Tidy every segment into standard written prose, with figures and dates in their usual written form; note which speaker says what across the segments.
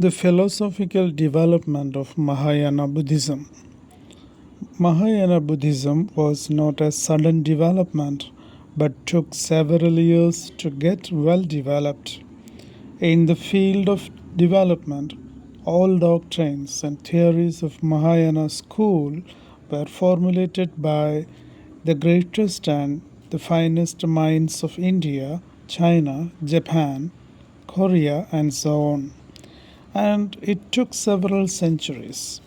Speaker 1: The philosophical development of Mahayana Buddhism. Mahayana Buddhism was not a sudden development but took several years to get well developed. In the field of development, all doctrines and theories of Mahayana school were formulated by the greatest and the finest minds of India, China, Japan, Korea, and so on. And it took several centuries.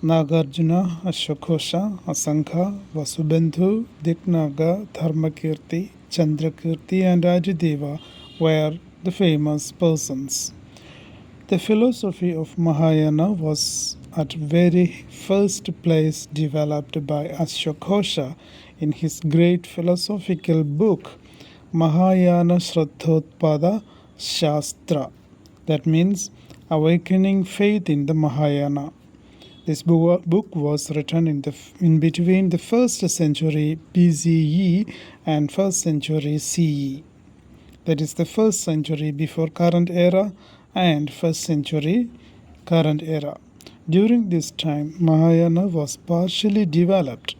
Speaker 1: Nagarjuna, Ashokosha, Asankha, Vasubandhu, Diknaga, Dharmakirti, Chandrakirti, and Ajideva were the famous persons. The philosophy of Mahayana was at very first place developed by Ashokosha in his great philosophical book Mahayana Shraddhotpada Shastra. That means awakening faith in the Mahayana. This book was written in between the 1st century BCE and 1st century CE. That is the 1st century before current era and 1st century current era. During this time, Mahayana was partially developed.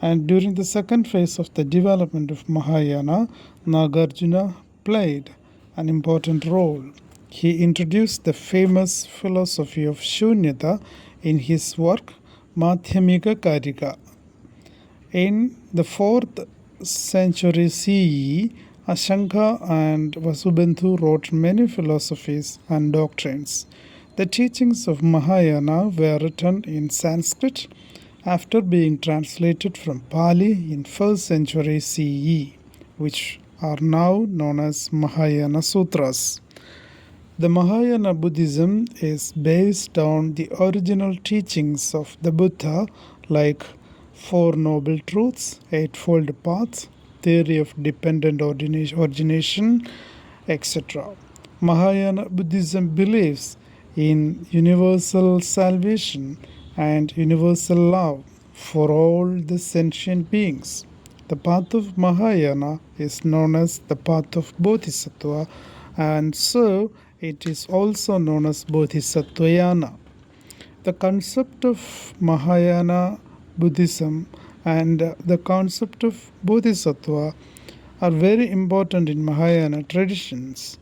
Speaker 1: And during the second phase of the development of Mahayana, Nagarjuna played an important role. He introduced the famous philosophy of Shunyata in his work Madhyamika Karika. In the 4th century CE, Ashanka and Vasubandhu wrote many philosophies and doctrines. The teachings of Mahayana were written in Sanskrit after being translated from Pali in 1st century CE, which are now known as Mahayana Sutras. The Mahayana Buddhism is based on the original teachings of the Buddha like Four Noble Truths, Eightfold Path, Theory of Dependent Origination, etc. Mahayana Buddhism believes in universal salvation and universal love for all the sentient beings. The path of Mahayana is known as the path of Bodhisattva, and so it is also known as Bodhisattvayana. The concept of Mahayana Buddhism and the concept of Bodhisattva are very important in Mahayana traditions.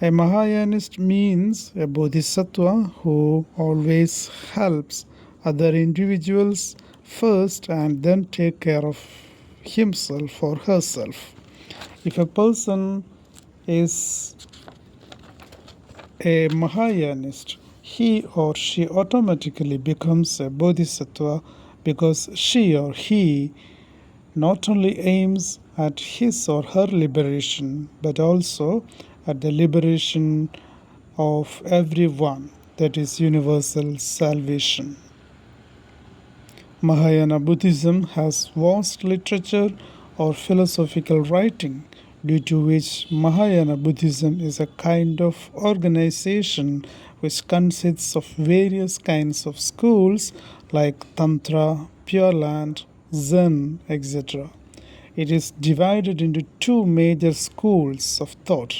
Speaker 1: A Mahayanist means a Bodhisattva who always helps other individuals first and then take care of himself or herself. If a person is a Mahayanist, he or she automatically becomes a Bodhisattva because she or he not only aims at his or her liberation but also at the liberation of everyone, that is universal salvation. Mahayana Buddhism has vast literature or philosophical writing, due to which Mahayana Buddhism is a kind of organization which consists of various kinds of schools like Tantra, Pure Land, Zen, etc. It is divided into two major schools of thought.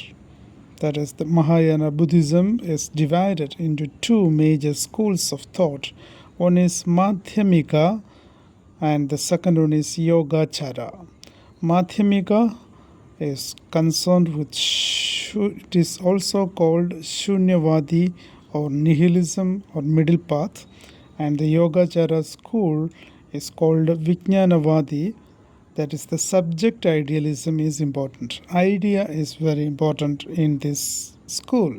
Speaker 1: That is, the Mahayana Buddhism is divided into two major schools of thought. One is Madhyamika and the second one is Yogacara. Madhyamika is concerned with, it is also called Shunyavadi or nihilism or middle path, and the Yogacara school is called Vijnanavadi, that is the subject idealism is important. Idea is very important in this school,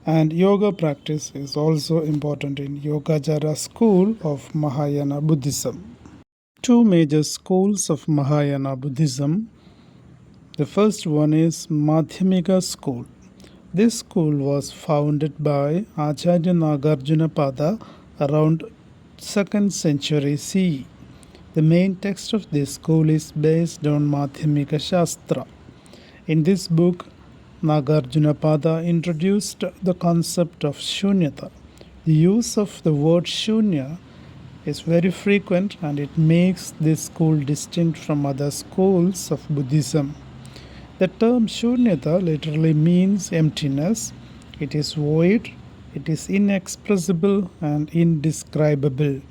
Speaker 1: and yoga practice is also important in Yogacara school of Mahayana Buddhism. Two major schools of Mahayana Buddhism. The first one is Madhyamika school. This school was founded by Acharya Nagarjuna Pada around 2nd century CE. The main text of this school is based on Madhyamika Shastra. In this book, Nagarjuna Pada introduced the concept of Shunyata. The use of the word Shunya is very frequent and it makes this school distinct from other schools of Buddhism. The term Shunyata literally means emptiness. It is void, It is inexpressible and indescribable.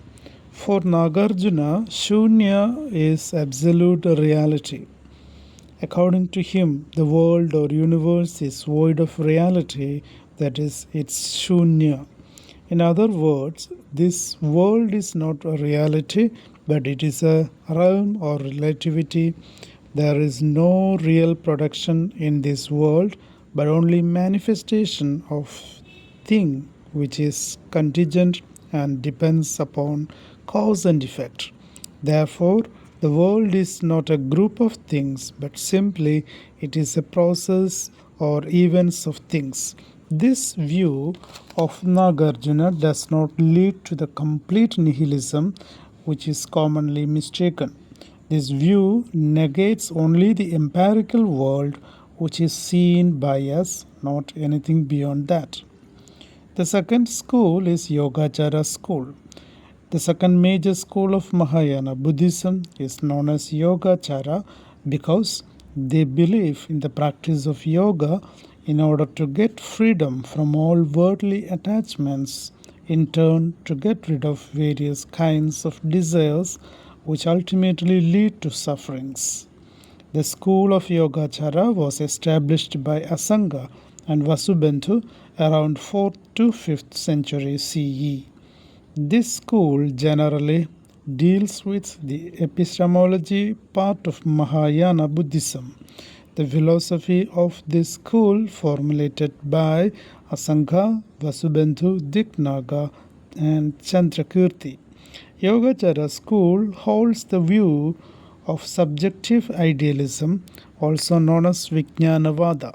Speaker 1: For Nagarjuna, Shunya is absolute reality. According to him, the world or universe is void of reality, that is, it's Shunya. In other words, this world is not a reality, but it is a realm or relativity. There is no real production in this world, but only manifestation of thing which is contingent and depends upon cause and effect. Therefore, the world is not a group of things, but simply it is a process or events of things. This view of Nagarjuna does not lead to the complete nihilism which is commonly mistaken. This view negates only the empirical world which is seen by us, not anything beyond that. The second school is Yogacara school. The second major school of Mahayana Buddhism is known as Yogacara because they believe in the practice of yoga in order to get freedom from all worldly attachments, in turn, to get rid of various kinds of desires which ultimately lead to sufferings. The school of Yogacara was established by Asanga and Vasubandhu around 4th to 5th century CE. This school generally deals with the epistemology part of Mahayana Buddhism. The philosophy of this school, formulated by Asanga, Vasubandhu, Diknaga, and Chandrakirti. Yogacara school holds the view of subjective idealism, also known as Vijnanavada.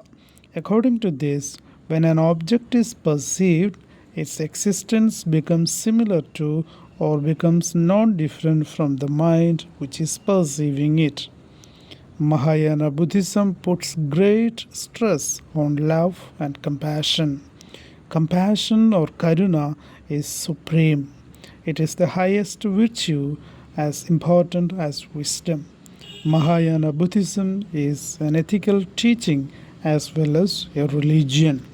Speaker 1: According to this, when an object is perceived, its existence becomes similar to or becomes non different from the mind which is perceiving it. Mahayana Buddhism puts great stress on love and compassion. Compassion or karuna is supreme. It is the highest virtue, as important as wisdom. Mahayana Buddhism is an ethical teaching as well as a religion.